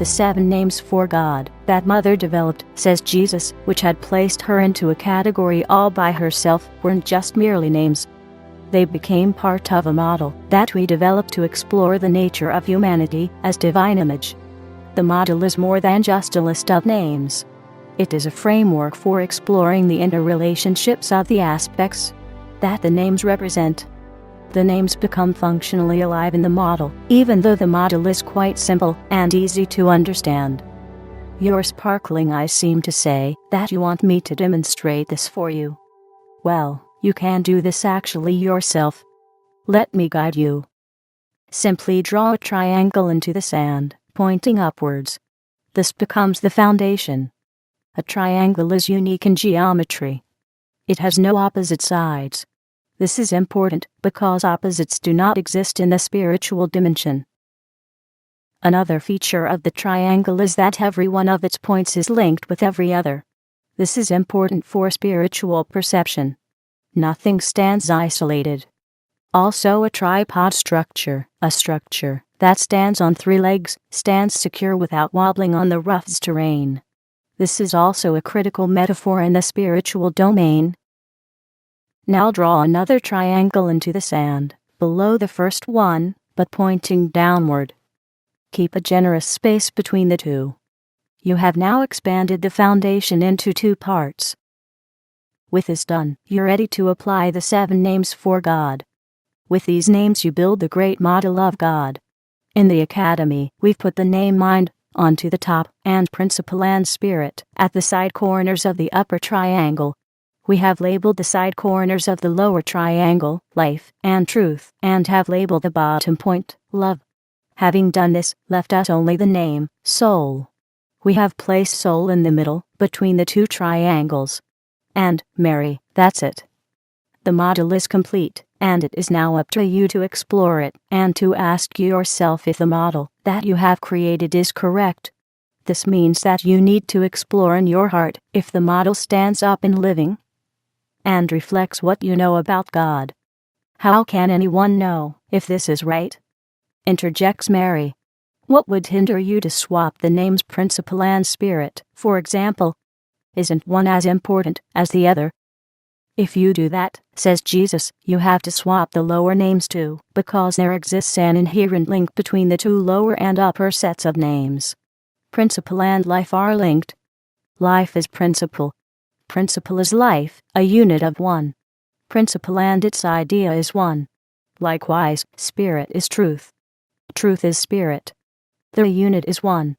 the 7 names for God that Mother developed, says Jesus, which had placed her into a category all by herself, weren't just merely names. They became part of a model that we developed to explore the nature of humanity as divine image. The model is more than just a list of names. It is a framework for exploring the interrelationships of the aspects that the names represent. The names become functionally alive in the model, even though the model is quite simple and easy to understand. Your sparkling eyes seem to say that you want me to demonstrate this for you. Well, you can do this actually yourself. Let me guide you. Simply draw a triangle into the sand, pointing upwards. This becomes the foundation. A triangle is unique in geometry. It has no opposite sides. This is important because opposites do not exist in the spiritual dimension. Another feature of the triangle is that every one of its points is linked with every other. This is important for spiritual perception. Nothing stands isolated. Also, a tripod structure, a structure that stands on 3 legs, stands secure without wobbling on the roughest terrain. This is also a critical metaphor in the spiritual domain. Now draw another triangle into the sand, below the first one, but pointing downward. Keep a generous space between the two. You have now expanded the foundation into 2 parts. With this done, you're ready to apply the 7 names for God. With these names you build the great model of God. In the Academy, we've put the name Mind onto the top and Principle and Spirit at the side corners of the upper triangle. We have labeled the side corners of the lower triangle, Life and Truth, and have labeled the bottom point, Love. Having done this, left us only the name, Soul. We have placed Soul in the middle, between the 2 triangles. And, Mary, that's it. The model is complete, and it is now up to you to explore it, and to ask yourself if the model that you have created is correct. This means that you need to explore in your heart if the model stands up in living and reflects what you know about God. How can anyone know if this is right? Interjects Mary. What would hinder you to swap the names Principle and Spirit, for example? Isn't one as important as the other? If you do that, says Jesus, you have to swap the lower names too, because there exists an inherent link between the 2 lower and upper sets of names. Principle and life are linked. Life is principle. Principle is life, a unit of one. Principle and its idea is one. Likewise, spirit is truth. Truth is spirit. The unit is one.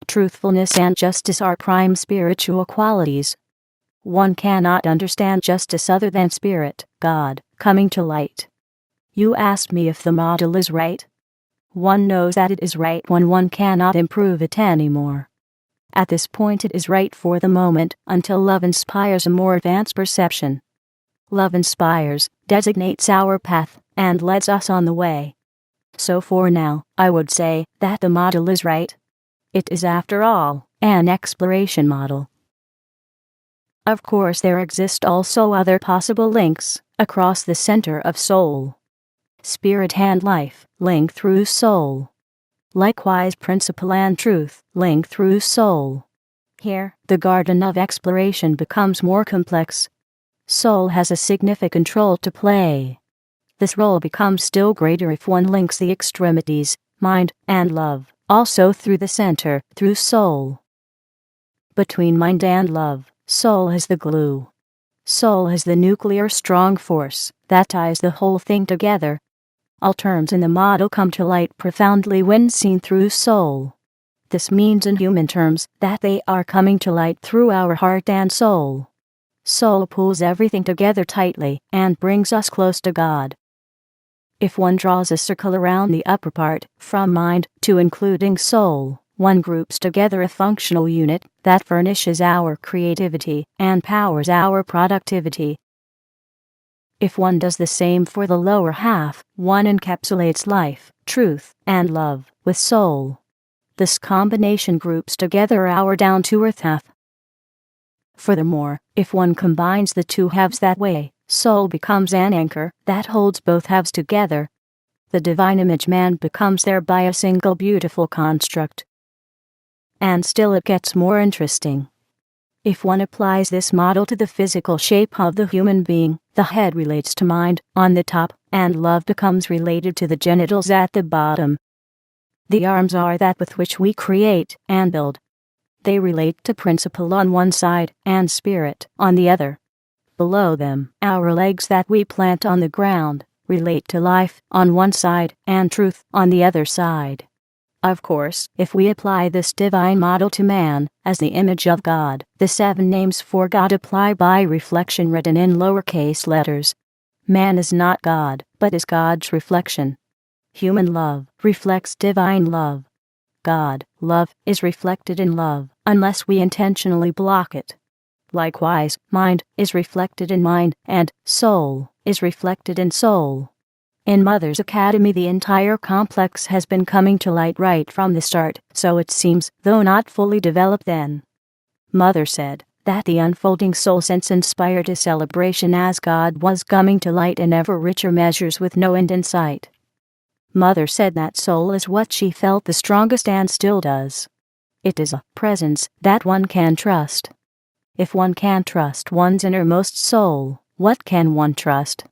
Truthfulness and justice are prime spiritual qualities. One cannot understand justice other than Spirit, God, coming to light. You asked me if the model is right. One knows that it is right when one cannot improve it anymore. At this point it is right for the moment, until love inspires a more advanced perception. Love inspires, designates our path, and leads us on the way. So for now, I would say that the model is right. It is, after all, an exploration model. Of course, there exist also other possible links across the center of soul. Spirit and life link through soul. Likewise, principle and truth link through soul. Here, the garden of exploration becomes more complex. Soul has a significant role to play. This role becomes still greater if one links the extremities, mind and love, also through the center, through soul. Between mind and love, soul is the glue. Soul is the nuclear strong force that ties the whole thing together. All terms in the model come to light profoundly when seen through soul. This means in human terms that they are coming to light through our heart and soul. Soul pulls everything together tightly and brings us close to God. If one draws a circle around the upper part, from mind to including soul, one groups together a functional unit that furnishes our creativity and powers our productivity. If one does the same for the lower half, one encapsulates life, truth, and love with soul. This combination groups together our down-to-earth half. Furthermore, if one combines the 2 halves that way, soul becomes an anchor that holds both halves together. The divine image man becomes thereby a single beautiful construct. And still it gets more interesting. If one applies this model to the physical shape of the human being, the head relates to mind on the top, and love becomes related to the genitals at the bottom. The arms are that with which we create and build. They relate to principle on one side and spirit on the other. Below them, our legs that we plant on the ground relate to life on one side and truth on the other side. Of course, if we apply this divine model to man, as the image of God, the 7 names for God apply by reflection written in lowercase letters. Man is not God, but is God's reflection. Human love reflects divine love. God, love, is reflected in love, unless we intentionally block it. Likewise, mind is reflected in mind, and soul is reflected in soul. In Mother's Academy, the entire complex has been coming to light right from the start, so it seems, though not fully developed then. Mother said that the unfolding soul sense inspired a celebration as God was coming to light in ever richer measures with no end in sight. Mother said that soul is what she felt the strongest and still does. It is a presence that one can trust. If one can't trust one's innermost soul, what can one trust?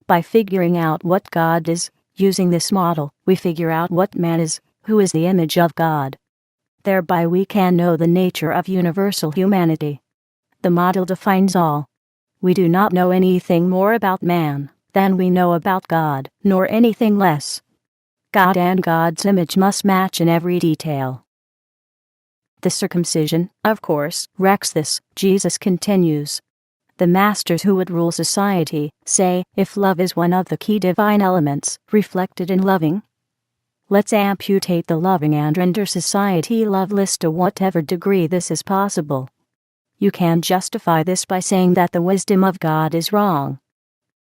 By figuring out what God is, using this model, we figure out what man is, who is the image of God. Thereby we can know the nature of universal humanity. The model defines all. We do not know anything more about man than we know about God, nor anything less. God and God's image must match in every detail. The circumcision, of course, wrecks this. Jesus continues. The masters who would rule society say, if love is one of the key divine elements reflected in loving, let's amputate the loving and render society loveless to whatever degree this is possible. You can justify this by saying that the wisdom of God is wrong.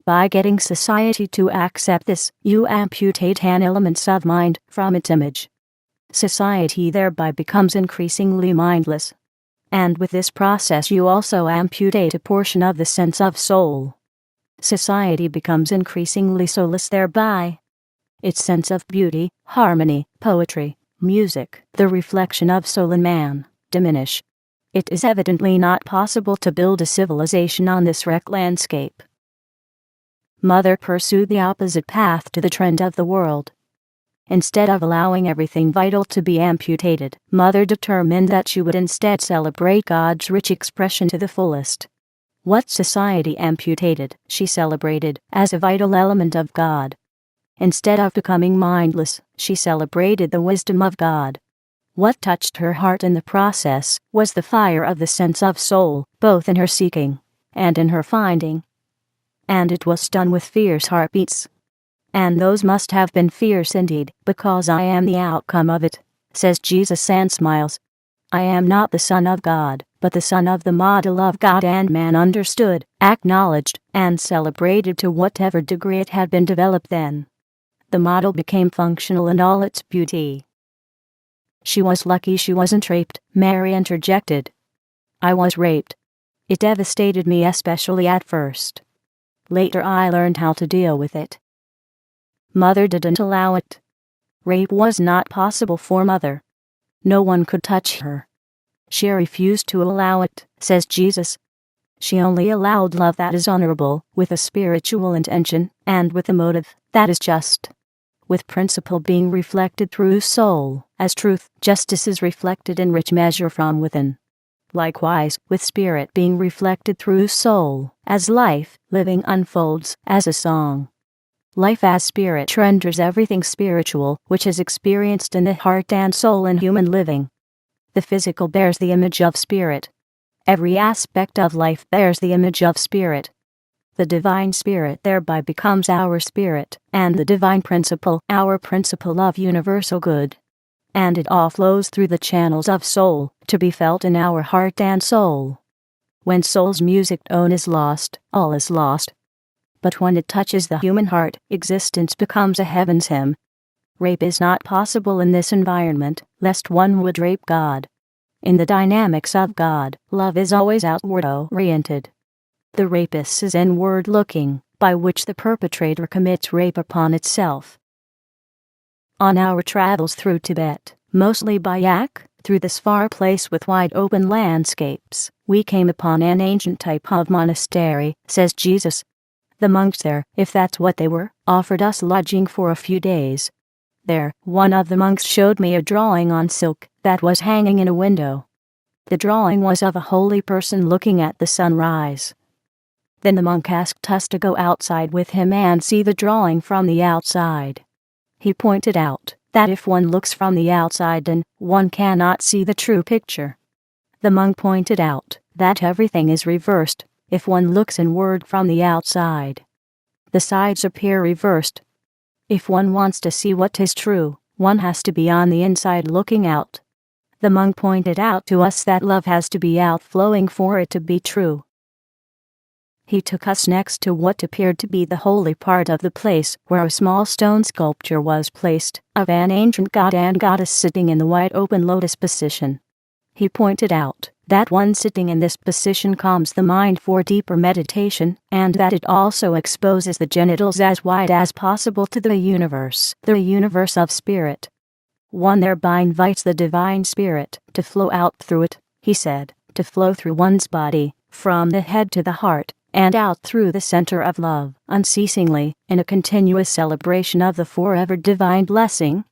By getting society to accept this, you amputate an element of mind from its image. Society thereby becomes increasingly mindless. And with this process you also amputate a portion of the sense of soul. Society becomes increasingly soulless thereby. Its sense of beauty, harmony, poetry, music, the reflection of soul in man, diminish. It is evidently not possible to build a civilization on this wrecked landscape. Mother pursued the opposite path to the trend of the world. Instead of allowing everything vital to be amputated, Mother determined that she would instead celebrate God's rich expression to the fullest. What society amputated, she celebrated as a vital element of God. Instead of becoming mindless, she celebrated the wisdom of God. What touched her heart in the process was the fire of the sense of soul, both in her seeking and in her finding. And it was done with fierce heartbeats. And those must have been fierce indeed, because I am the outcome of it, says Jesus and smiles. I am not the Son of God, but the Son of the model of God, and man understood, acknowledged, and celebrated to whatever degree it had been developed then. The model became functional in all its beauty. She was lucky she wasn't raped, Mary interjected. I was raped. It devastated me, especially at first. Later I learned how to deal with it. Mother didn't allow it. Rape was not possible for Mother. No one could touch her. She refused to allow it, says Jesus. She only allowed love that is honorable, with a spiritual intention, and with a motive that is just. With principle being reflected through soul, as truth, justice is reflected in rich measure from within. Likewise, with spirit being reflected through soul, as life, living unfolds, as a song. Life as spirit renders everything spiritual, which is experienced in the heart and soul in human living. The physical bears the image of spirit. Every aspect of life bears the image of spirit. The divine spirit thereby becomes our spirit, and the divine principle our principle of universal good. And it all flows through the channels of soul, to be felt in our heart and soul. When soul's music tone is lost, all is lost. But when it touches the human heart, existence becomes a heaven's hymn. Rape is not possible in this environment, lest one would rape God. In the dynamics of God, love is always outward-oriented. The rapist is inward-looking, by which the perpetrator commits rape upon itself. On our travels through Tibet, mostly by yak, Through this far place with wide open landscapes, we came upon an ancient type of monastery, says Jesus. The monks there, if that's what they were, offered us lodging for a few days. There, one of the monks showed me a drawing on silk that was hanging in a window. The drawing was of a holy person looking at the sunrise. Then the monk asked us to go outside with him and see the drawing from the outside. He pointed out that if one looks from the outside then one cannot see the true picture. The monk pointed out that everything is reversed if one looks inward from the outside. The sides appear reversed. If one wants to see what is true, one has to be on the inside looking out. The monk pointed out to us that love has to be outflowing for it to be true. He took us next to what appeared to be the holy part of the place, where a small stone sculpture was placed, of an ancient god and goddess sitting in the wide open lotus position. He pointed out that one sitting in this position calms the mind for deeper meditation, and that it also exposes the genitals as wide as possible to the universe of spirit. One thereby invites the divine spirit to flow out through it, he said, to flow through one's body, from the head to the heart, and out through the center of love, unceasingly, in a continuous celebration of the forever divine blessing.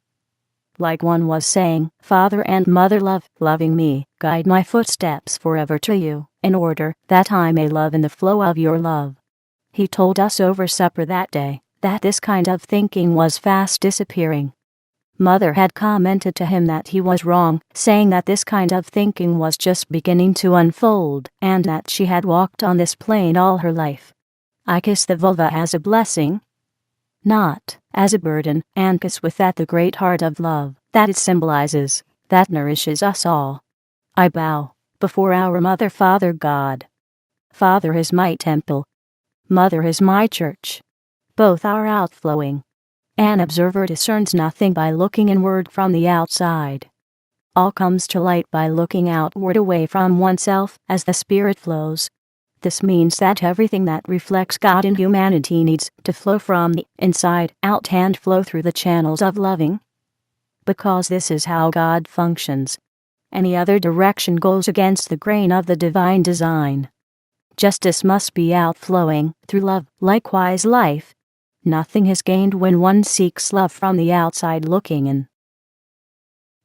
Like one was saying, Father and Mother love, loving me, guide my footsteps forever to you, in order that I may love in the flow of your love. He told us over supper that day that this kind of thinking was fast disappearing. Mother had commented to him that he was wrong, saying that this kind of thinking was just beginning to unfold, and that she had walked on this plane all her life. I kiss the vulva as a blessing, not as a burden, and kiss with that the great heart of love that it symbolizes, that nourishes us all. I bow before our Mother, Father God. Father is my temple. Mother is my church. Both are outflowing. An observer discerns nothing by looking inward from the outside. All comes to light by looking outward away from oneself as the spirit flows. This means that everything that reflects God in humanity needs to flow from the inside out and flow through the channels of loving. Because this is how God functions. Any other direction goes against the grain of the divine design. Justice must be outflowing through love, likewise life. Nothing is gained when one seeks love from the outside looking in.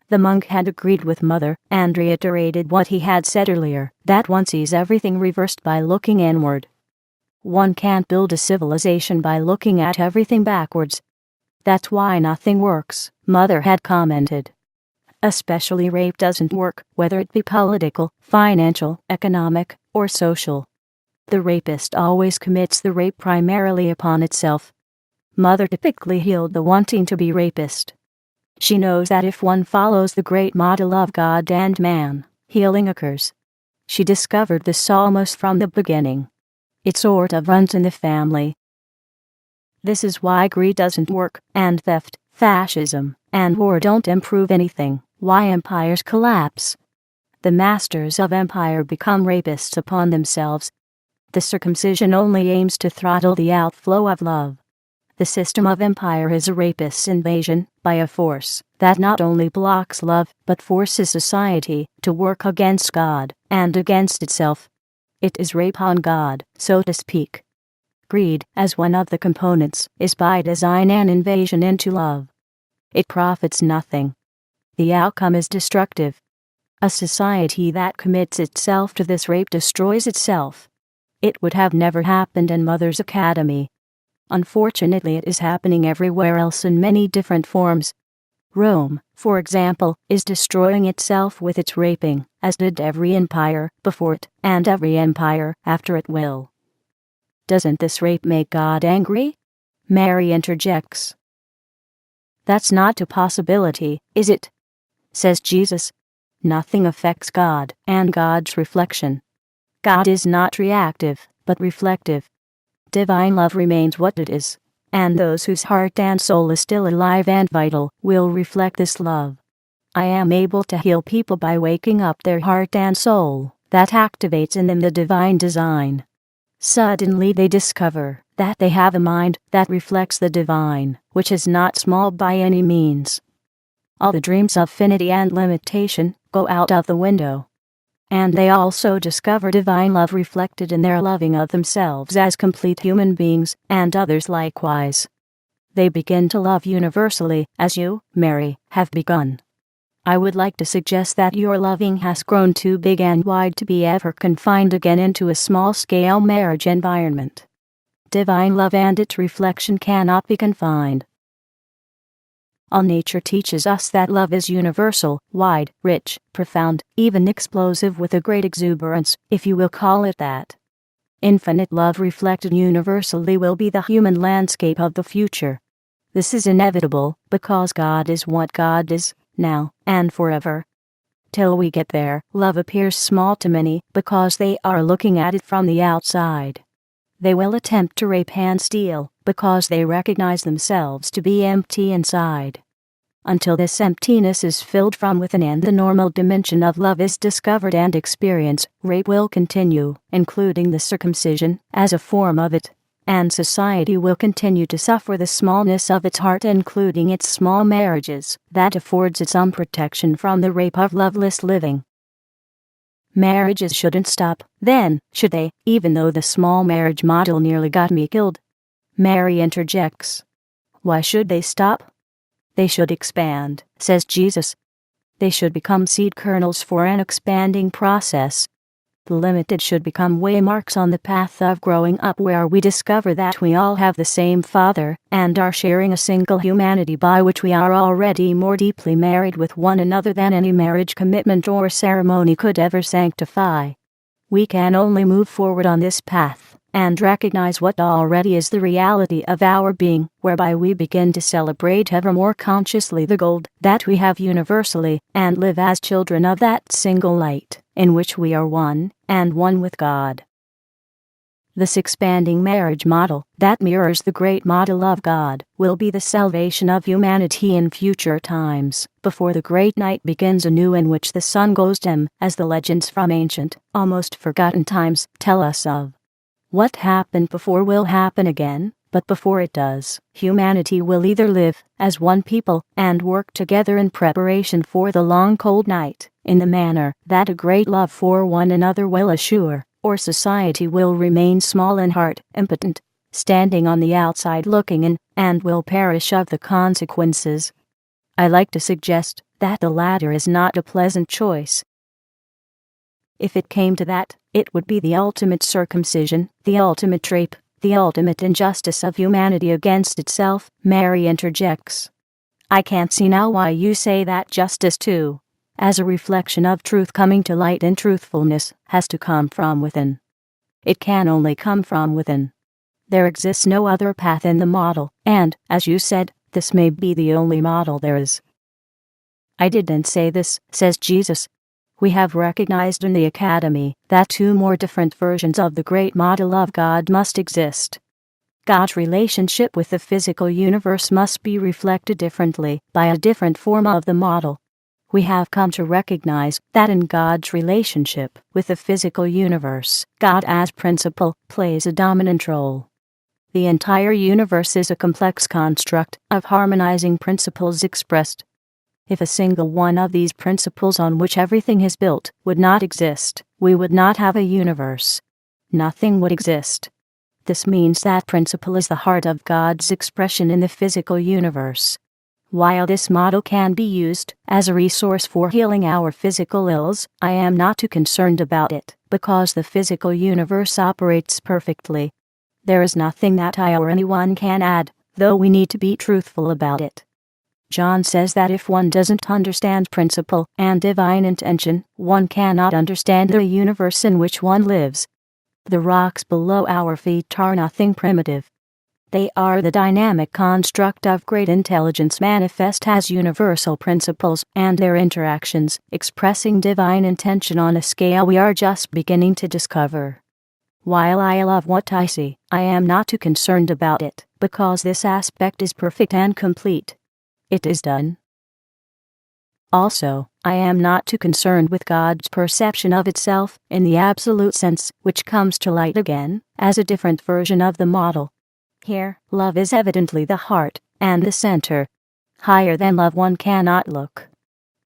The monk had agreed with Mother, and reiterated what he had said earlier, that one sees everything reversed by looking inward. One can't build a civilization by looking at everything backwards. That's why nothing works, Mother had commented. Especially rape doesn't work, whether it be political, financial, economic, or social. The rapist always commits the rape primarily upon itself. Mother typically healed the wanting to be rapist. She knows that if one follows the great model of God and man, healing occurs. She discovered this almost from the beginning. It sort of runs in the family. This is why greed doesn't work, and theft, fascism, and war don't improve anything, why empires collapse. The masters of empire become rapists upon themselves. The circumcision only aims to throttle the outflow of love. The system of empire is a rapist's invasion by a force that not only blocks love but forces society to work against God and against itself. It is rape on God, so to speak. Greed, as one of the components, is by design an invasion into love. It profits nothing. The outcome is destructive. A society that commits itself to this rape destroys itself. It would have never happened in Mother's Academy. Unfortunately, it is happening everywhere else in many different forms. Rome, for example, is destroying itself with its raping, as did every empire before it, and every empire after it will. Doesn't this rape make God angry? Mary interjects. That's not a possibility, is it? Says Jesus. Nothing affects God and God's reflection. God is not reactive, but reflective. Divine love remains what it is, and those whose heart and soul is still alive and vital will reflect this love. I am able to heal people by waking up their heart and soul, that activates in them the divine design. Suddenly they discover that they have a mind that reflects the divine, which is not small by any means. All the dreams of finity and limitation go out of the window. And they also discover divine love reflected in their loving of themselves as complete human beings, and others likewise. They begin to love universally, as you, Mary, have begun. I would like to suggest that your loving has grown too big and wide to be ever confined again into a small-scale marriage environment. Divine love and its reflection cannot be confined. All nature teaches us that love is universal, wide, rich, profound, even explosive with a great exuberance, if you will call it that. Infinite love reflected universally will be the human landscape of the future. This is inevitable, because God is what God is, now, and forever. Till we get there, love appears small to many, because they are looking at it from the outside. They will attempt to rape and steal, because they recognize themselves to be empty inside. Until this emptiness is filled from within and the normal dimension of love is discovered and experienced, rape will continue, including the circumcision, as a form of it. And society will continue to suffer the smallness of its heart, including its small marriages, that affords it some protection from the rape of loveless living. Marriages shouldn't stop, then, should they, even though the small marriage model nearly got me killed? Mary interjects. Why should they stop? They should expand, says Jesus. They should become seed kernels for an expanding process. The limited should become waymarks on the path of growing up, where we discover that we all have the same Father, and are sharing a single humanity by which we are already more deeply married with one another than any marriage commitment or ceremony could ever sanctify. We can only move forward on this path, and recognize what already is the reality of our being, whereby we begin to celebrate ever more consciously the gold that we have universally, and live as children of that single light, in which we are one, and one with God. This expanding marriage model, that mirrors the great model of God, will be the salvation of humanity in future times, before the great night begins anew, in which the sun goes dim, as the legends from ancient, almost forgotten times tell us of. What happened before will happen again, but before it does, humanity will either live as one people and work together in preparation for the long cold night, in the manner that a great love for one another will assure, or society will remain small in heart, impotent, standing on the outside looking in, and will perish of the consequences. I like to suggest that the latter is not a pleasant choice. If it came to that, it would be the ultimate circumcision, the ultimate rape, the ultimate injustice of humanity against itself, Mary interjects. I can't see now why you say that justice too, as a reflection of truth coming to light, and truthfulness has to come from within. It can only come from within. There exists no other path in the model, and, as you said, this may be the only model there is. I didn't say this, says Jesus. We have recognized in the Academy that two more different versions of the great model of God must exist. God's relationship with the physical universe must be reflected differently by a different form of the model. We have come to recognize that in God's relationship with the physical universe, God as principle plays a dominant role. The entire universe is a complex construct of harmonizing principles expressed. If a single one of these principles on which everything is built would not exist, we would not have a universe. Nothing would exist. This means that principle is the heart of God's expression in the physical universe. While this model can be used as a resource for healing our physical ills, I am not too concerned about it, because the physical universe operates perfectly. There is nothing that I or anyone can add, though we need to be truthful about it. John says that if one doesn't understand principle and divine intention, one cannot understand the universe in which one lives. The rocks below our feet are nothing primitive. They are the dynamic construct of great intelligence manifest as universal principles, and their interactions, expressing divine intention on a scale we are just beginning to discover. While I love what I see, I am not too concerned about it, because this aspect is perfect and complete. It is done. Also, I am not too concerned with God's perception of itself, in the absolute sense, which comes to light again, as a different version of the model. Here, love is evidently the heart, and the center. Higher than love one cannot look.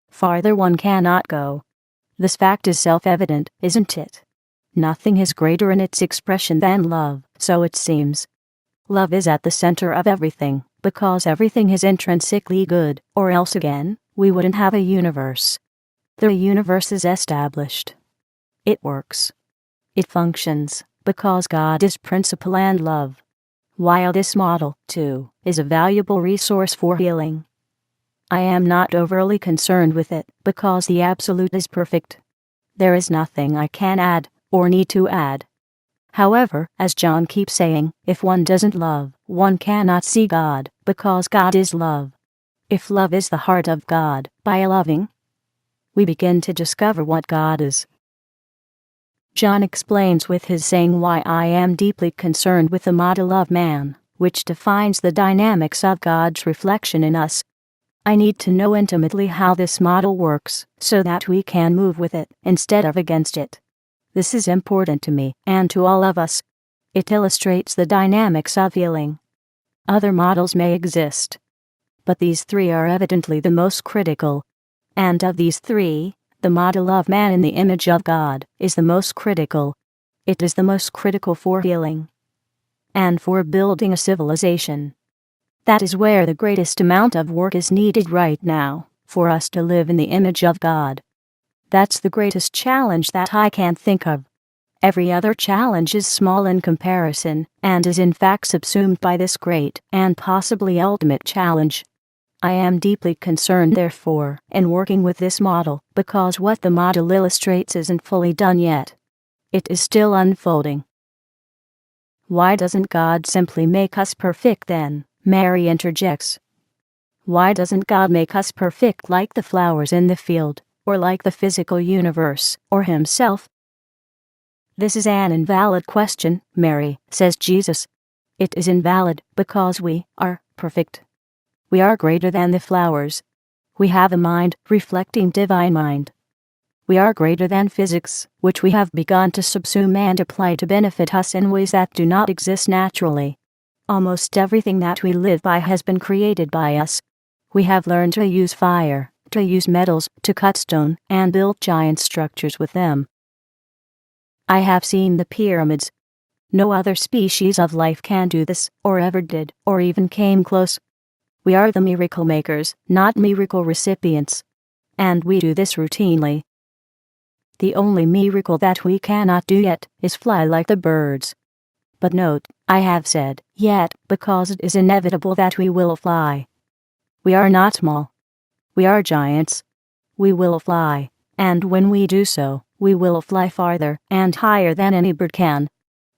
Farther one cannot go. This fact is self-evident, isn't it? Nothing is greater in its expression than love, so it seems. Love is at the center of everything, because everything is intrinsically good, or else again, we wouldn't have a universe. The universe is established. It works. It functions, because God is principle and love. While this model, too, is a valuable resource for healing, I am not overly concerned with it, because the Absolute is perfect. There is nothing I can add, or need to add. However, as John keeps saying, if one doesn't love, one cannot see God, because God is love. If love is the heart of God, by loving, we begin to discover what God is. John explains with his saying why I am deeply concerned with the model of man, which defines the dynamics of God's reflection in us. I need to know intimately how this model works, so that we can move with it, instead of against it. This is important to me, and to all of us. It illustrates the dynamics of healing. Other models may exist, but these three are evidently the most critical. And of these three, the model of man in the image of God is the most critical. It is the most critical for healing and for building a civilization. That is where the greatest amount of work is needed right now, for us to live in the image of God. That's the greatest challenge that I can think of. Every other challenge is small in comparison, and is in fact subsumed by this great and possibly ultimate challenge. I am deeply concerned, therefore, in working with this model, because what the model illustrates isn't fully done yet. It is still unfolding. Why doesn't God simply make us perfect then? Mary interjects. Why doesn't God make us perfect like the flowers in the field, or like the physical universe, or Himself? This is an invalid question, Mary, says Jesus. It is invalid because we are perfect. We are greater than the flowers. We have a mind reflecting divine mind. We are greater than physics, which we have begun to subsume and apply to benefit us in ways that do not exist naturally. Almost everything that we live by has been created by us. We have learned to use fire, to use metals, to cut stone, and build giant structures with them. I have seen the pyramids. No other species of life can do this, or ever did, or even came close. We are the miracle makers, not miracle recipients. And we do this routinely. The only miracle that we cannot do yet is fly like the birds. But note, I have said yet because it is inevitable that we will fly. We are not small. We are giants. We will fly, and when we do so, we will fly farther and higher than any bird can.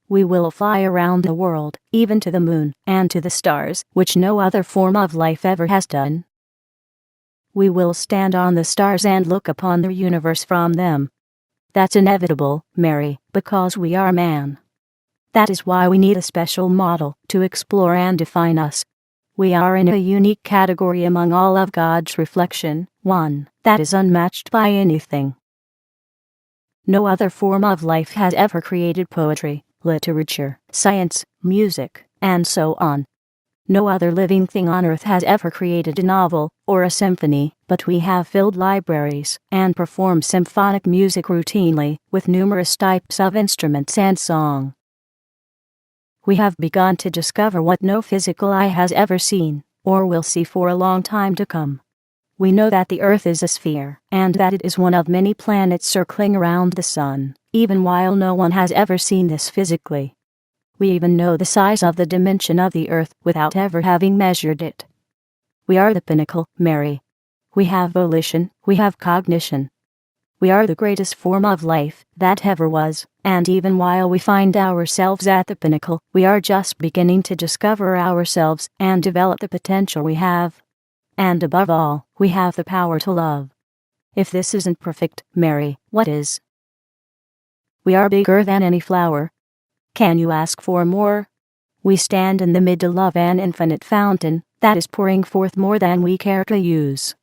We will fly around the world, even to the moon, and to the stars, which no other form of life ever has done. We will stand on the stars and look upon the universe from them. That's inevitable, Mary, because we are man. That is why we need a special model to explore and define us. We are in a unique category among all of God's reflection, one that is unmatched by anything. No other form of life has ever created poetry, literature, science, music, and so on. No other living thing on earth has ever created a novel or a symphony, but we have filled libraries and performed symphonic music routinely with numerous types of instruments and song. We have begun to discover what no physical eye has ever seen, or will see for a long time to come. We know that the Earth is a sphere, and that it is one of many planets circling around the Sun, even while no one has ever seen this physically. We even know the size of the dimension of the Earth without ever having measured it. We are the pinnacle, Mary. We have volition, we have cognition. We are the greatest form of life that ever was, and even while we find ourselves at the pinnacle, we are just beginning to discover ourselves and develop the potential we have. And above all, we have the power to love. If this isn't perfect, Mary, what is? We are bigger than any flower. Can you ask for more? We stand in the middle of an infinite fountain that is pouring forth more than we care to use.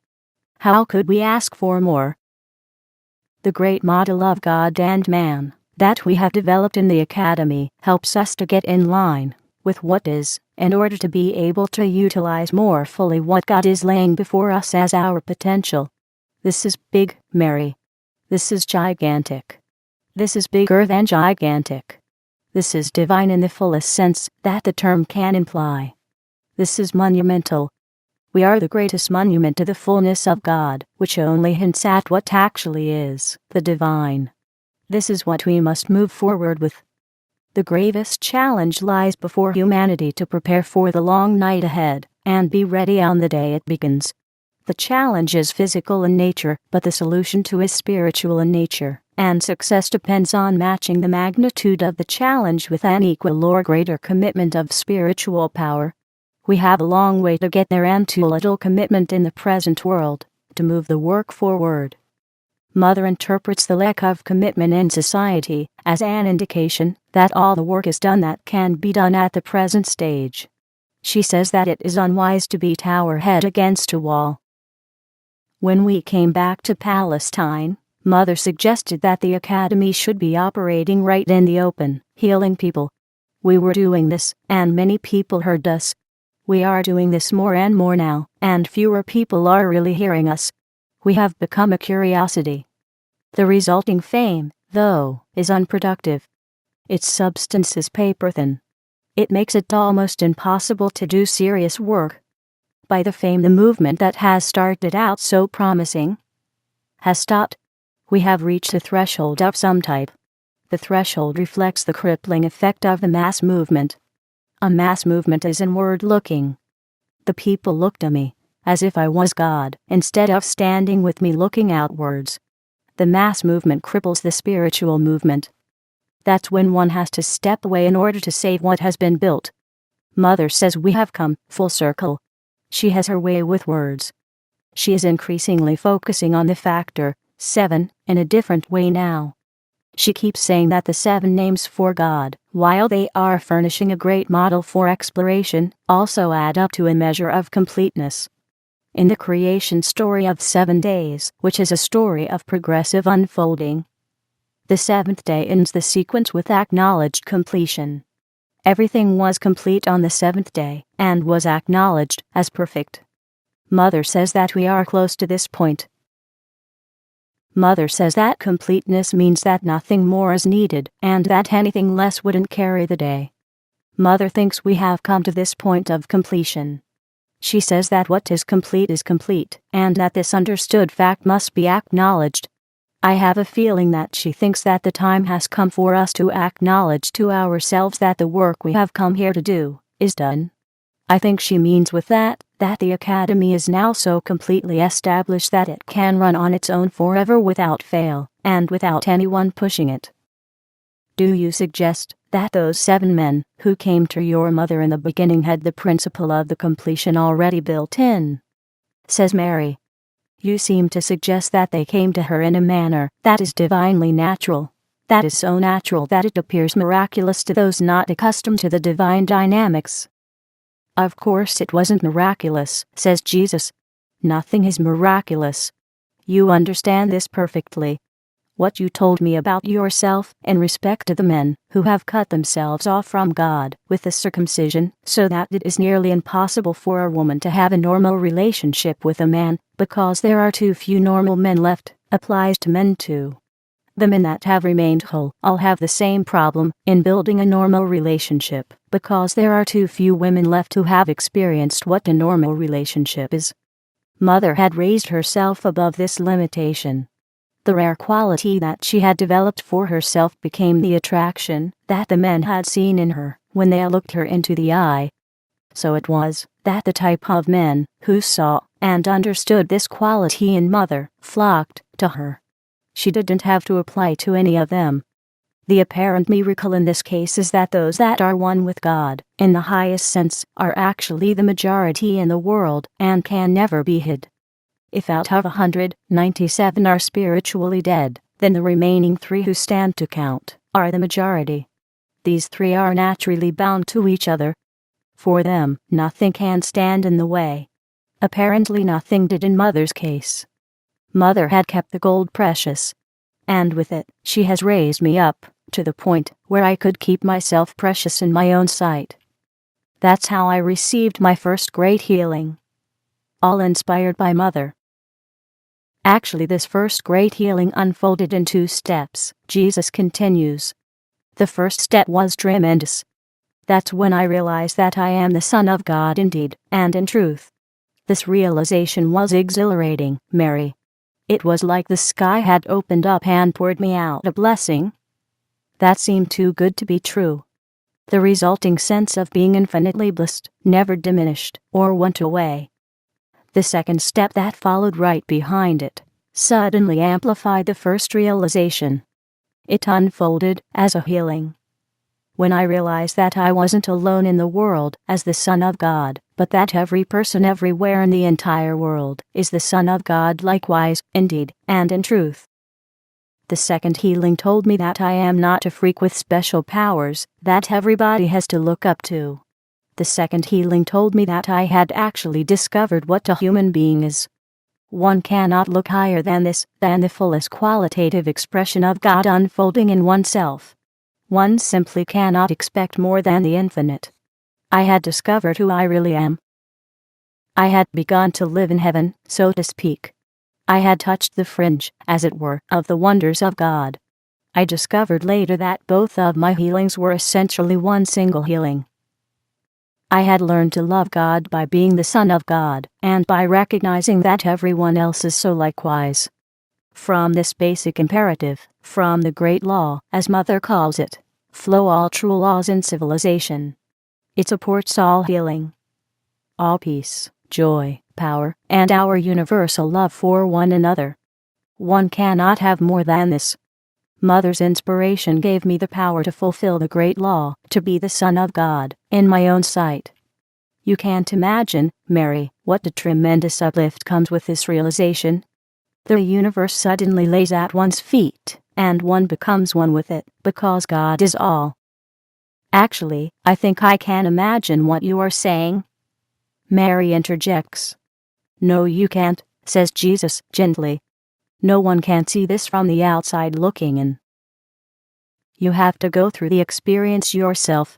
How could we ask for more? The great model of God and man that we have developed in the Academy helps us to get in line with what is, in order to be able to utilize more fully what God is laying before us as our potential. This is big, Mary. This is gigantic. This is bigger than gigantic. This is divine in the fullest sense that the term can imply. This is monumental. We are the greatest monument to the fullness of God, which only hints at what actually is the divine. This is what we must move forward with. The gravest challenge lies before humanity to prepare for the long night ahead, and be ready on the day it begins. The challenge is physical in nature, but the solution to is spiritual in nature, and success depends on matching the magnitude of the challenge with an equal or greater commitment of spiritual power. We have a long way to get there and too little commitment in the present world to move the work forward. Mother interprets the lack of commitment in society as an indication that all the work is done that can be done at the present stage. She says that it is unwise to beat our head against a wall. When we came back to Palestine, Mother suggested that the academy should be operating right in the open, healing people. We were doing this, and many people heard us. We are doing this more and more now, and fewer people are really hearing us. We have become a curiosity. The resulting fame, though, is unproductive. Its substance is paper thin. It makes it almost impossible to do serious work. By the fame, the movement that has started out so promising has stopped. We have reached a threshold of some type. The threshold reflects the crippling effect of the mass movement. A mass movement is inward looking. The people looked at me, as if I was God, instead of standing with me looking outwards. The mass movement cripples the spiritual movement. That's when one has to step away in order to save what has been built. Mother says we have come full circle. She has her way with words. She is increasingly focusing on the factor 7 in a different way now. She keeps saying that the 7 names for God, while they are furnishing a great model for exploration, also add up to a measure of completeness. In the creation story of 7 days, which is a story of progressive unfolding, the 7th day ends the sequence with acknowledged completion. Everything was complete on the 7th day, and was acknowledged as perfect. Mother says that we are close to this point. Mother says that completeness means that nothing more is needed, and that anything less wouldn't carry the day. Mother thinks we have come to this point of completion. She says that what is complete, and that this understood fact must be acknowledged. I have a feeling that she thinks that the time has come for us to acknowledge to ourselves that the work we have come here to do is done. I think she means with that the academy is now so completely established that it can run on its own forever without fail, and without anyone pushing it. Do you suggest that those 7 men who came to your mother in the beginning had the principle of the completion already built in? Says Mary. You seem to suggest that they came to her in a manner that is divinely natural, that is so natural that it appears miraculous to those not accustomed to the divine dynamics. Of course it wasn't miraculous, says Jesus. Nothing is miraculous. You understand this perfectly. What you told me about yourself in respect to the men who have cut themselves off from God with the circumcision, so that it is nearly impossible for a woman to have a normal relationship with a man, because there are too few normal men left, applies to men too. The men that have remained whole all have the same problem in building a normal relationship, because there are too few women left who have experienced what a normal relationship is. Mother had raised herself above this limitation. The rare quality that she had developed for herself became the attraction that the men had seen in her when they looked her into the eye. So it was that the type of men who saw and understood this quality in Mother flocked to her. She didn't have to apply to any of them. The apparent miracle in this case is that those that are one with God, in the highest sense, are actually the majority in the world and can never be hid. If out of 197 are spiritually dead, then the remaining 3 who stand to count are the majority. These 3 are naturally bound to each other. For them, nothing can stand in the way. Apparently nothing did in Mother's case. Mother had kept the gold precious, and with it, she has raised me up to the point where I could keep myself precious in my own sight. That's how I received my first great healing. All inspired by Mother. Actually, this first great healing unfolded in 2 steps, Jesus continues. The first step was tremendous. That's when I realized that I am the Son of God indeed, and in truth. This realization was exhilarating, Mary. It was like the sky had opened up and poured me out a blessing that seemed too good to be true. The resulting sense of being infinitely blessed never diminished or went away. The second step that followed right behind it suddenly amplified the first realization. It unfolded as a healing. When I realized that I wasn't alone in the world as the Son of God, but that every person everywhere in the entire world is the Son of God likewise, indeed, and in truth. The second healing told me that I am not a freak with special powers that everybody has to look up to. The second healing told me that I had actually discovered what a human being is. One cannot look higher than this, than the fullest qualitative expression of God unfolding in oneself. One simply cannot expect more than the infinite. I had discovered who I really am. I had begun to live in heaven, so to speak. I had touched the fringe, as it were, of the wonders of God. I discovered later that both of my healings were essentially one single healing. I had learned to love God by being the Son of God, and by recognizing that everyone else is so likewise. From this basic imperative, from the great law, as Mother calls it, flow all true laws in civilization. It supports all healing, all peace, joy, power, and our universal love for one another. One cannot have more than this. Mother's inspiration gave me the power to fulfill the great law, to be the Son of God, in my own sight. You can't imagine, Mary, what a tremendous uplift comes with this realization. The universe suddenly lays at one's feet, and one becomes one with it, because God is all. Actually, I think I can imagine what you are saying. Mary interjects. No, you can't, says Jesus, gently. No one can see this from the outside looking in. You have to go through the experience yourself.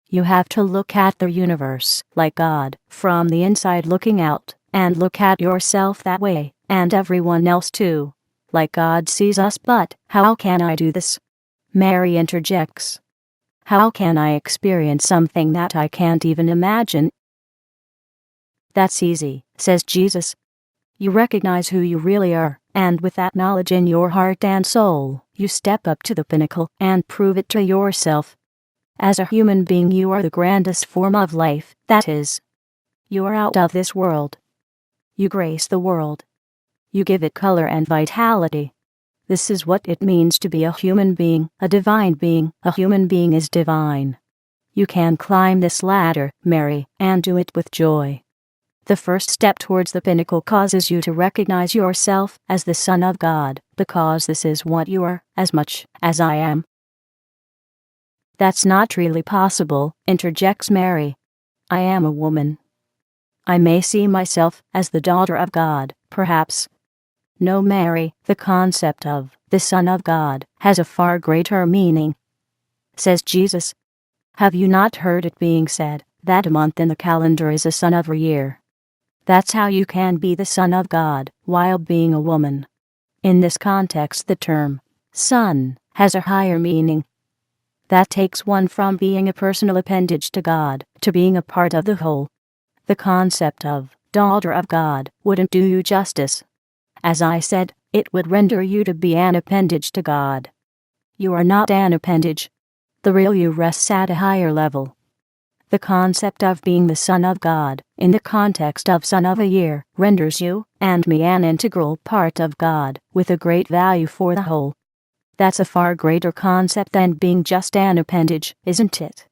You have to look at the universe, like God, from the inside looking out, and look at yourself that way, and everyone else too, like God sees us. But how can I do this? Mary interjects. How can I experience something that I can't even imagine? That's easy, says Jesus. You recognize who you really are, and with that knowledge in your heart and soul, you step up to the pinnacle and prove it to yourself. As a human being, you are the grandest form of life, that is. You are out of this world. You grace the world. You give it color and vitality. This is what it means to be a human being, a divine being. A human being is divine. You can climb this ladder, Mary, and do it with joy. The first step towards the pinnacle causes you to recognize yourself as the Son of God, because this is what you are, as much as I am. That's not really possible, interjects Mary. I am a woman. I may see myself as the daughter of God, perhaps. No, Mary, the concept of the Son of God has a far greater meaning. Says Jesus. Have you not heard it being said that a month in the calendar is a son of a year? That's how you can be the Son of God while being a woman. In this context, the term son has a higher meaning. That takes one from being a personal appendage to God to being a part of the whole. The concept of daughter of God wouldn't do you justice. As I said, it would render you to be an appendage to God. You are not an appendage. The real you rests at a higher level. The concept of being the Son of God, in the context of son of a year, renders you and me an integral part of God, with a great value for the whole. That's a far greater concept than being just an appendage, isn't it?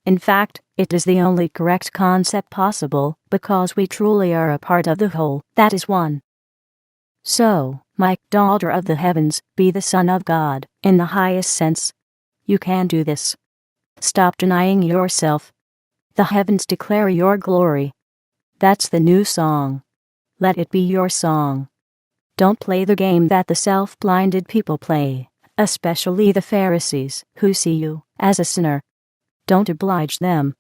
In fact, it is the only correct concept possible, because we truly are a part of the whole, that is one. So, my daughter of the heavens, be the Son of God, in the highest sense. You can do this. Stop denying yourself. The heavens declare your glory. That's the new song. Let it be your song. Don't play the game that the self-blinded people play, especially the Pharisees, who see you as a sinner. Don't oblige them.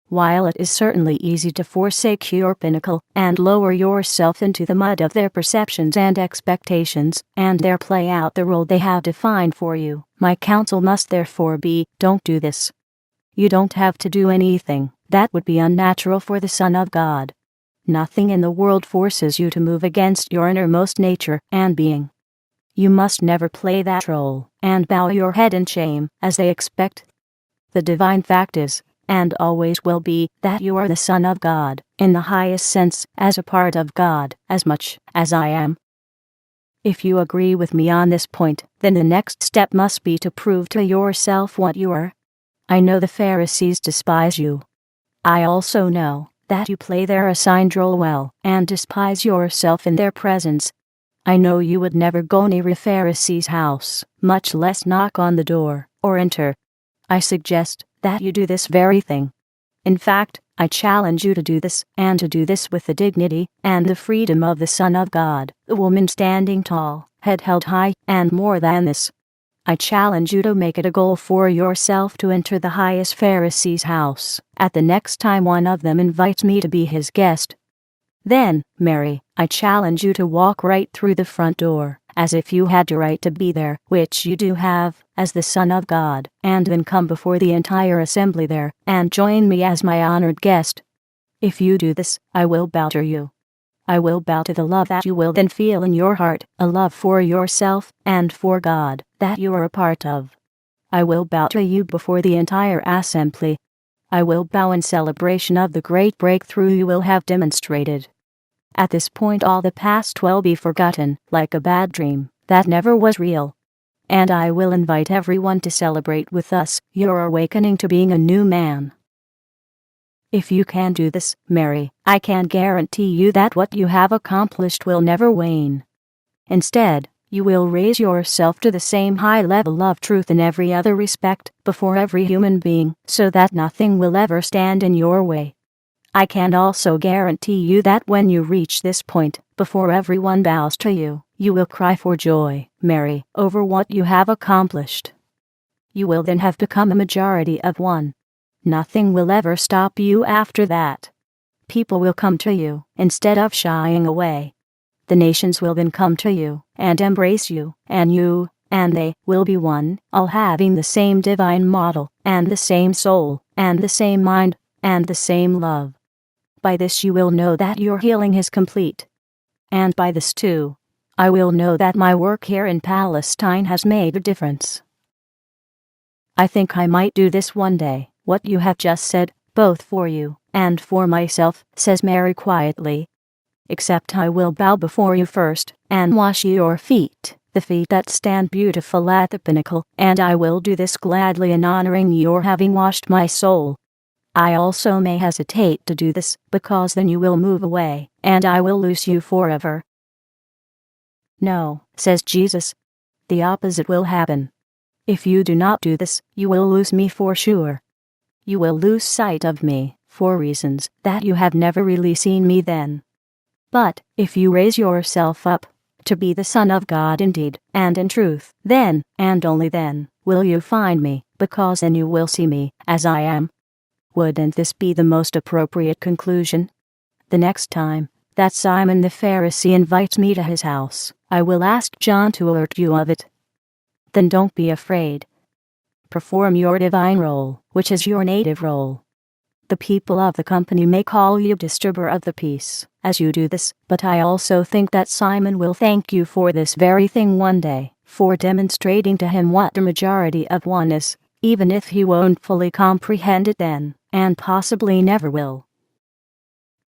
While it is certainly easy to forsake your pinnacle and lower yourself into the mud of their perceptions and expectations, and there play out the role they have defined for you, my counsel must therefore be, don't do this. You don't have to do anything that would be unnatural for the Son of God. Nothing in the world forces you to move against your innermost nature and being. You must never play that role and bow your head in shame as they expect. The divine fact is, and always will be, that you are the Son of God, in the highest sense, as a part of God, as much as I am. If you agree with me on this point, then the next step must be to prove to yourself what you are. I know the Pharisees despise you. I also know that you play their assigned role well, and despise yourself in their presence. I know you would never go near a Pharisee's house, much less knock on the door, or enter. I suggest that you do this very thing. In fact, I challenge you to do this, and to do this with the dignity and the freedom of the Son of God, the woman standing tall, head held high, and more than this. I challenge you to make it a goal for yourself to enter the highest Pharisee's house at the next time one of them invites me to be his guest. Then, Mary, I challenge you to walk right through the front door, as if you had the right to be there, which you do have, as the Son of God, and then come before the entire assembly there, and join me as my honored guest. If you do this, I will bow to you. I will bow to the love that you will then feel in your heart, a love for yourself and for God that you are a part of. I will bow to you before the entire assembly. I will bow in celebration of the great breakthrough you will have demonstrated. At this point all the past will be forgotten, like a bad dream that never was real. And I will invite everyone to celebrate with us your awakening to being a new man. If you can do this, Mary, I can guarantee you that what you have accomplished will never wane. Instead, you will raise yourself to the same high level of truth in every other respect before every human being, so that nothing will ever stand in your way. I can also guarantee you that when you reach this point, before everyone bows to you, you will cry for joy, Mary, over what you have accomplished. You will then have become a majority of one. Nothing will ever stop you after that. People will come to you, instead of shying away. The nations will then come to you, and embrace you, and they, will be one, all having the same divine model, and the same soul, and the same mind, and the same love. By this you will know that your healing is complete. And by this too, I will know that my work here in Palestine has made a difference. I think I might do this one day, what you have just said, both for you and for myself, says Mary quietly. Except I will bow before you first, and wash your feet, the feet that stand beautiful at the pinnacle, and I will do this gladly in honoring your having washed my soul. I also may hesitate to do this, because then you will move away, and I will lose you forever. No, says Jesus. The opposite will happen. If you do not do this, you will lose me for sure. You will lose sight of me, for reasons that you have never really seen me then. But, if you raise yourself up, to be the Son of God indeed, and in truth, then, and only then, will you find me, because then you will see me, as I am. Wouldn't this be the most appropriate conclusion? The next time that Simon the Pharisee invites me to his house, I will ask John to alert you of it. Then don't be afraid. Perform your divine role, which is your native role. The people of the company may call you disturber of the peace, as you do this, but I also think that Simon will thank you for this very thing one day, for demonstrating to him what the majority of one is, even if he won't fully comprehend it then, and possibly never will.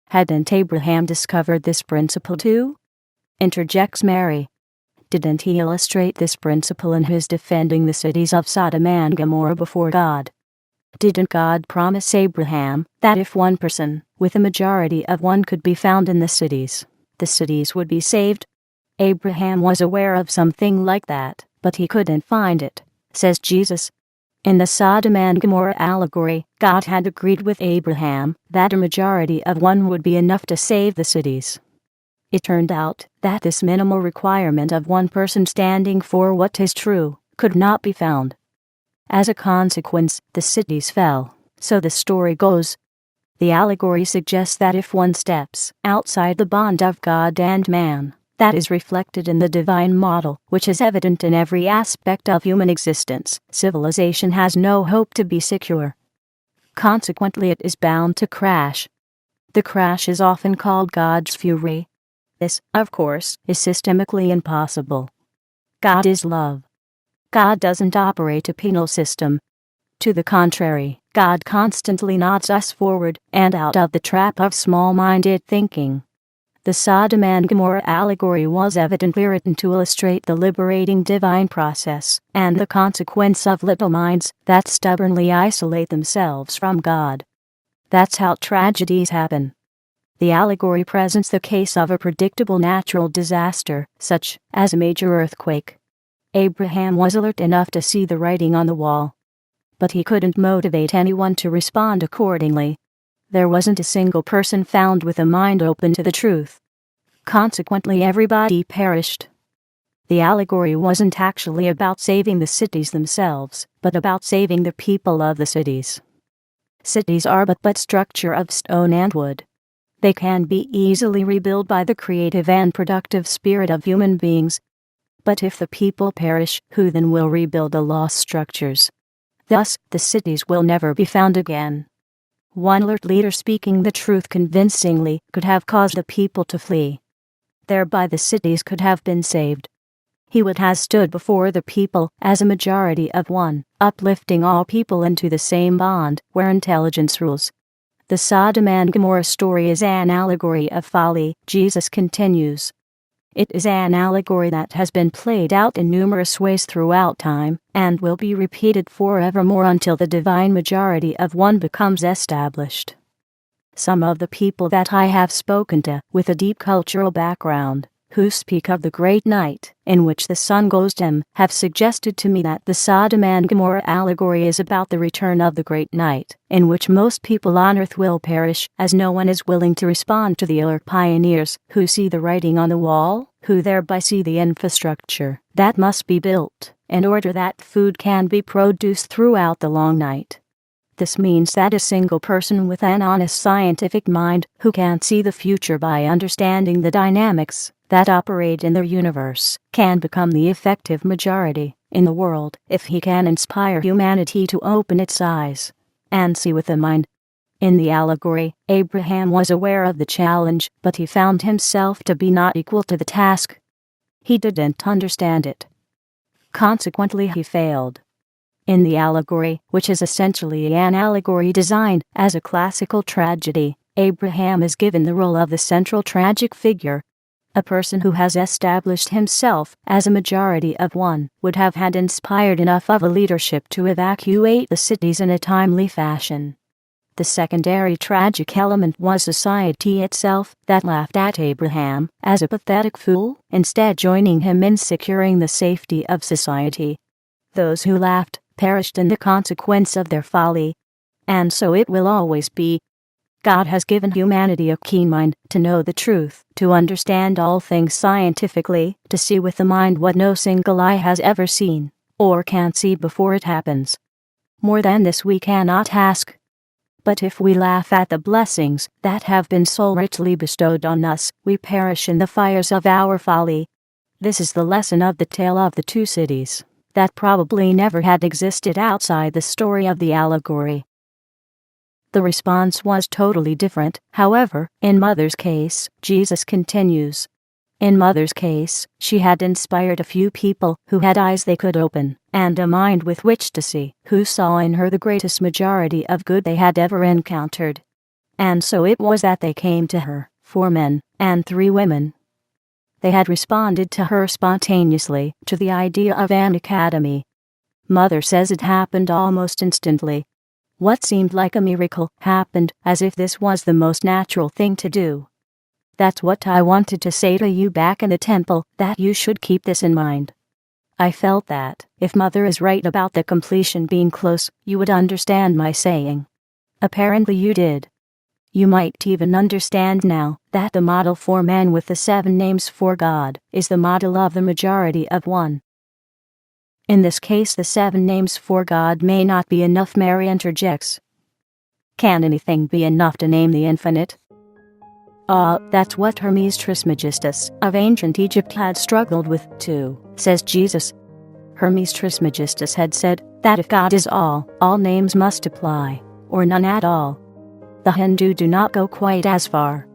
Hadn't Abraham discovered this principle too? Interjects Mary. Didn't he illustrate this principle in his defending the cities of Sodom and Gomorrah before God? Didn't God promise Abraham that if one person, with a majority of one, could be found in the cities would be saved? Abraham was aware of something like that, but he couldn't find it, says Jesus. In the Sodom and Gomorrah allegory, God had agreed with Abraham that a majority of one would be enough to save the cities. It turned out that this minimal requirement of one person standing for what is true could not be found. As a consequence, the cities fell, so the story goes. The allegory suggests that if one steps outside the bond of God and man, that is reflected in the divine model, which is evident in every aspect of human existence, civilization has no hope to be secure. Consequently, it is bound to crash. The crash is often called God's fury. This, of course, is systemically impossible. God is love. God doesn't operate a penal system. To the contrary, God constantly nods us forward and out of the trap of small-minded thinking. The Sodom and Gomorrah allegory was evidently written to illustrate the liberating divine process and the consequence of little minds that stubbornly isolate themselves from God. That's how tragedies happen. The allegory presents the case of a predictable natural disaster, such as a major earthquake. Abraham was alert enough to see the writing on the wall, but he couldn't motivate anyone to respond accordingly. There wasn't a single person found with a mind open to the truth. Consequently, everybody perished. The allegory wasn't actually about saving the cities themselves, but about saving the people of the cities. Cities are but structure of stone and wood. They can be easily rebuilt by the creative and productive spirit of human beings. But if the people perish, who then will rebuild the lost structures? Thus, the cities will never be found again. One alert leader speaking the truth convincingly could have caused the people to flee. Thereby the cities could have been saved. He would have stood before the people as a majority of one, uplifting all people into the same bond where intelligence rules. The Sodom and Gomorrah story is an allegory of folly, Jesus continues. It is an allegory that has been played out in numerous ways throughout time, and will be repeated forevermore until the divine majority of one becomes established. Some of the people that I have spoken to, with a deep cultural background, who speak of the great night in which the sun goes dim, have suggested to me that the Sodom and Gomorrah allegory is about the return of the great night, in which most people on earth will perish, as no one is willing to respond to the alert pioneers who see the writing on the wall, who thereby see the infrastructure that must be built in order that food can be produced throughout the long night. This means that a single person with an honest scientific mind who can see the future by understanding the dynamics that operate in the universe can become the effective majority in the world if he can inspire humanity to open its eyes and see with the mind. In the allegory, Abraham was aware of the challenge, but he found himself to be not equal to the task. He didn't understand it. Consequently, he failed. In the allegory, which is essentially an allegory designed as a classical tragedy, Abraham is given the role of the central tragic figure. A person who has established himself as a majority of one would have had inspired enough of a leadership to evacuate the cities in a timely fashion. The secondary tragic element was society itself that laughed at Abraham as a pathetic fool, instead joining him in securing the safety of society. Those who laughed perished in the consequence of their folly. And so it will always be. God has given humanity a keen mind to know the truth, to understand all things scientifically, to see with the mind what no single eye has ever seen, or can see before it happens. More than this we cannot ask. But if we laugh at the blessings that have been so richly bestowed on us, we perish in the fires of our folly. This is the lesson of the tale of the two cities, that probably never had existed outside the story of the allegory. The response was totally different, however, in Mother's case, Jesus continues. In Mother's case, she had inspired a few people who had eyes they could open, and a mind with which to see, who saw in her the greatest majority of good they had ever encountered. And so it was that they came to her, 4 men and 3 women. They had responded to her spontaneously, to the idea of an academy. Mother says it happened almost instantly. What seemed like a miracle happened as if this was the most natural thing to do. That's what I wanted to say to you back in the temple, that you should keep this in mind. I felt that, if Mother is right about the completion being close, you would understand my saying. Apparently you did. You might even understand now that the model for man with the 7 names for God is the model of the majority of one. In this case, the 7 names for God may not be enough. Mary interjects. Can anything be enough to name the infinite? That's what Hermes Trismegistus of ancient Egypt had struggled with too, says Jesus. Hermes Trismegistus had said that if God is all names must apply, or none at all. The Hindu do not go quite as far.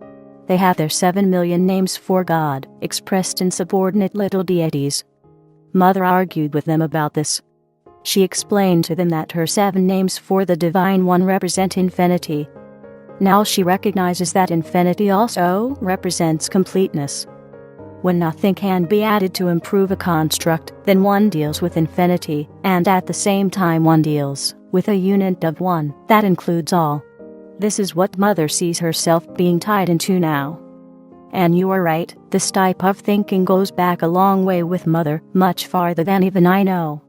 They have their 7 million names for God, expressed in subordinate little deities. Mother argued with them about this. She explained to them that her 7 names for the Divine One represent infinity. Now she recognizes that infinity also represents completeness. When nothing can be added to improve a construct, then one deals with infinity, and at the same time one deals with a unit of one that includes all. This is what Mother sees herself being tied into now. And you are right, this type of thinking goes back a long way with Mother, much farther than even I know.